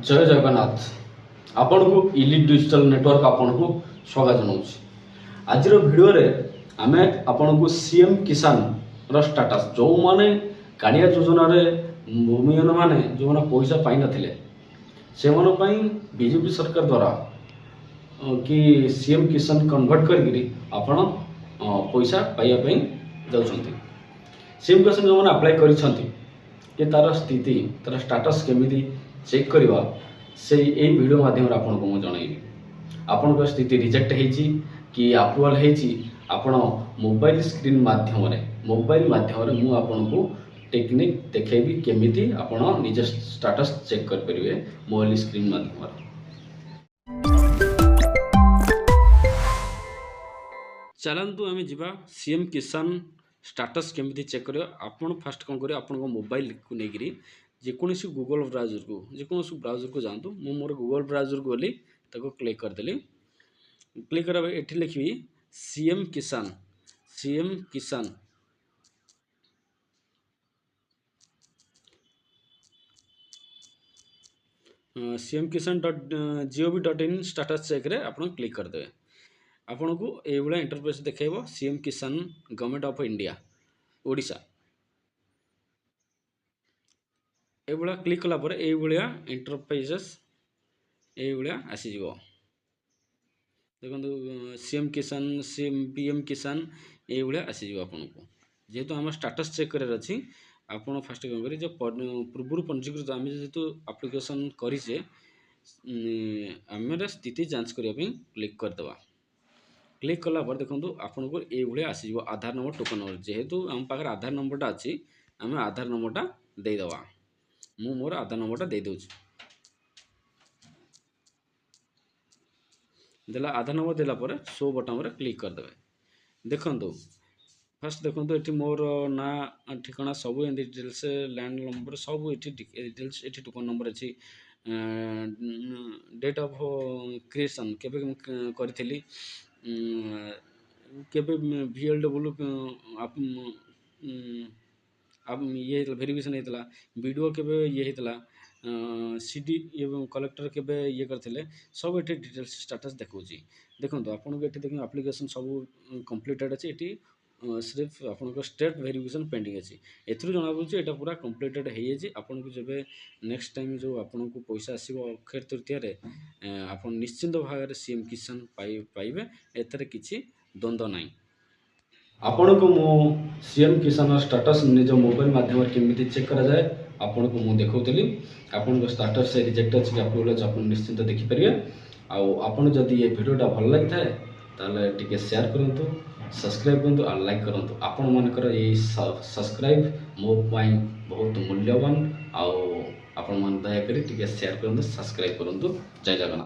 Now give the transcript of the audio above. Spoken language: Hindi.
जय जगन्नाथ। आपण को इलिट डिजिटल नेटवर्क आपण को स्वागत जनाऊँ। आज भिडियो रे आमे आपण को सीएम किसान रो स्टेटस जो माने कालिया योजना रे भूमिहीन माने जो माने पैसा पाई नथिले से मन पई बीजेपी सरकार द्वारा कि सीएम किसान कन्वर्ट करी आपण पैसा पाइबा पई जाउछंती। सीएम किसान जो माने अप्लाई करिसंती कि तार स्थिति तार स्टेटस केमिति चेक करवा से यही वीडियो माध्यम आपन को जनइबी। आपन स्थिति रिजेक्ट होती कि अप्रूवल होती आपण मोबाइल स्क्रीन माध्यम मु आपन को टेक्निक देखेबी केमिति आपण निज स्टेटस चेक कर परिवे मोबाइल स्क्रीन माध्यम। चलतु आम जा सीएम किसान स्टेटस केमिति चेक कर। आपन फास्ट कौन करें आपन मोबाइल को लेकर जेकोसी गूगल ब्राउजर को जातु। मु मोर गूगल ब्राउजर को गली ताको क्लिक करदेली। क्लिक कर ये लिखी सीएम किसान CM-kisan.gov.in स्टेटस चेक रे आपन क्लिक करदे। आपन को ये भाया इंटरफेस देखेबो सीएम किसान गवर्नमेंट ऑफ इंडिया ओडिशा। ये भाया क्लिक कला पर ये भाया इंटरफेस ये भाया आसीज। देखो सीएम किसान पीएम किसान ये भाया आसीज। आपन को जेहेतु आम स्टेटस चेक कर अच्छी आपड़ फास्ट कौन करें जो पूर्व पंजीकृत आम जेहतु आप्लिकेसन करे आम स्थिति जांच करने क्लिक करदे। क्लिक कला पर देखो आपन को ये भाया आसीज आधार नंबर टोकन नंबर। जेहेतु आम पाखे आधार नंबरटा अच्छी आम आधार नंबरटा देदेवा। मु मोर आधार नंबरटा दे दूँ देला। आधार नंबर देला पर शो बटन रे क्लिक करदे। देखो फास्ट देखो ये मोर ना ठिकाना सब डिटेल्स लैंड नंबर सब ये डिटेल्स ये टोकन नंबर अच्छी डेट ऑफ क्रिएशन केबे करी केबे VLW ये वेरिफिकेशन होता वीडियो केबे ये होता CD कलेक्टर केबे ये करथिले सब ये डिटेल्स स्टेटस देखौची। देखो आपन को देखो एप्लिकेशन सब कंप्लीटेड अच्छी ये सिर्फ आपन स्टेट वेरिफिकेशन पेंडिंग अच्छी। एथरू जना पड़े ये पूरा कंप्लीटेड हो आपन को जब नेक्स्ट टाइम जो आपन को पैसा आसो अक्षय तृतीय आप निश्चिंत भाव में सीएम किसान पाइबे एथरे किछि द्वंद्व नहीं। आपण को मु सीएम किसान स्टेटस निज मोबाइल माध्यम केमिति चेक करा जाए आपण को मु देखौतली। आपण को स्टेटस से रिजेक्ट अछि कि अप्रूवल अछि आपण निश्चिंत देखि परिबे। आ आपण जदि ये वीडियोटा भल लागि थाए ताले टिके शेयर करंतु, सब्सक्राइब करंतु और लाइक करंतु। आपण मानकर ये सब्सक्राइब मो पाई बहुत मूल्यवान। आ आपण मन दया करी टिके शेयर करंतु, सब्सक्राइब करंतु। जय जगन्नाथ।